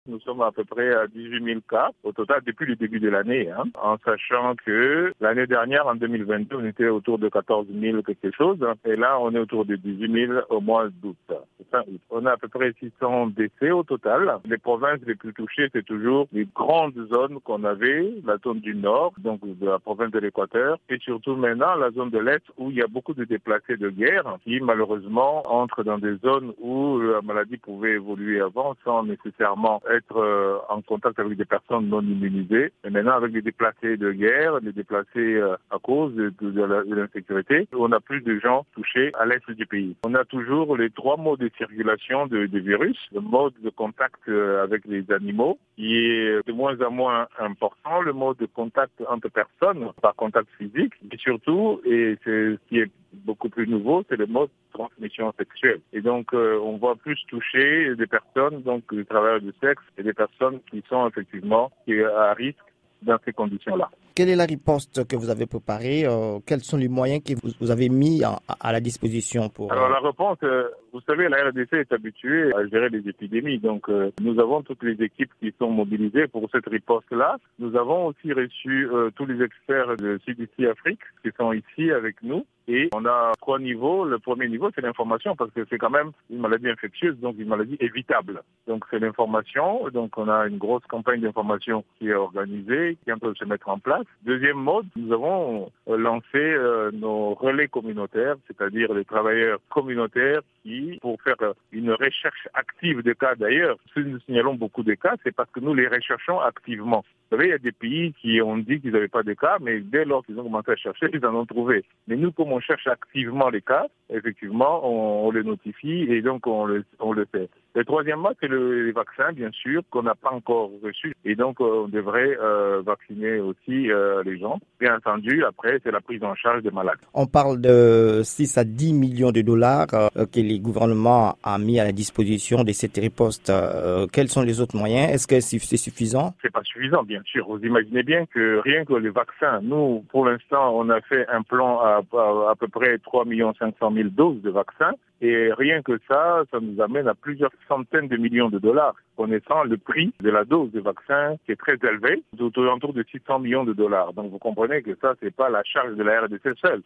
Nous sommes à peu près à 18 000 cas au total depuis le début de l'année, en sachant que l'année dernière, en 2022, on était autour de 14 000 quelque chose, et là, on est autour de 18 000 au mois d'août. On a à peu près 600 décès au total. Les provinces les plus touchées, c'est toujours les grandes zones qu'on avait, la zone du nord, donc de la province de l'Équateur, et surtout maintenant la zone de l'Est où il y a beaucoup de déplacés de guerre qui malheureusement entrent dans des zones où la maladie pouvait évoluer avant sans nécessairement être en contact avec des personnes non immunisées. Et maintenant, avec les déplacés de guerre, les déplacés à cause de l'insécurité, on a plus de gens touchés à l'est du pays. On a toujours les 3 modes de circulation de virus. Le mode de contact avec les animaux, qui est de moins en moins important. Le mode de contact entre personnes, par contact physique. Et surtout, et c'est ce qui est beaucoup plus nouveau, c'est le mode de transmission sexuelle. Et donc, on voit plus toucher des personnes, donc des travailleurs du sexe, et des personnes qui sont effectivement à risque dans ces conditions-là. Quelle est la riposte que vous avez préparée? Quels sont les moyens que vous avez mis à la disposition pour... Alors la réponse, vous savez, la RDC est habituée à gérer les épidémies. Donc nous avons toutes les équipes qui sont mobilisées pour cette riposte-là. Nous avons aussi reçu tous les experts de CDC Afrique qui sont ici avec nous. Et on a 3 niveaux. Le premier niveau, c'est l'information, parce que c'est quand même une maladie infectieuse, donc une maladie évitable. Donc c'est l'information. Donc on a une grosse campagne d'information qui est organisée, qui est en train de se mettre en place. Deuxième mode, nous avons lancé nos relais communautaires, c'est-à-dire les travailleurs communautaires qui, pour faire une recherche active des cas d'ailleurs, si nous signalons beaucoup de cas, c'est parce que nous les recherchons activement. Vous savez, il y a des pays qui ont dit qu'ils n'avaient pas de cas, mais dès lors qu'ils ont commencé à chercher, ils en ont trouvé. Mais nous, comme on cherche activement les cas, effectivement, on les notifie et donc on le fait. Le troisième mode, c'est les vaccins, bien sûr, qu'on n'a pas encore reçus. Et donc, on devrait vacciner aussi les gens. Bien entendu, après, c'est la prise en charge des malades. On parle de 6 à 10 millions de dollars que les gouvernements ont mis à la disposition de cette riposte. Quels sont les autres moyens? Est-ce que c'est suffisant? C'est pas suffisant, bien sûr. Vous imaginez bien que rien que les vaccins, nous, pour l'instant, on a fait un plan à peu près 3 500 000 doses de vaccins. Et rien que ça nous amène à plusieurs centaines de millions de dollars, connaissant le prix de la dose de vaccin qui est très élevé, autour de 600 millions de dollars. Donc vous comprenez que ça, c'est pas la charge de la RDC seule.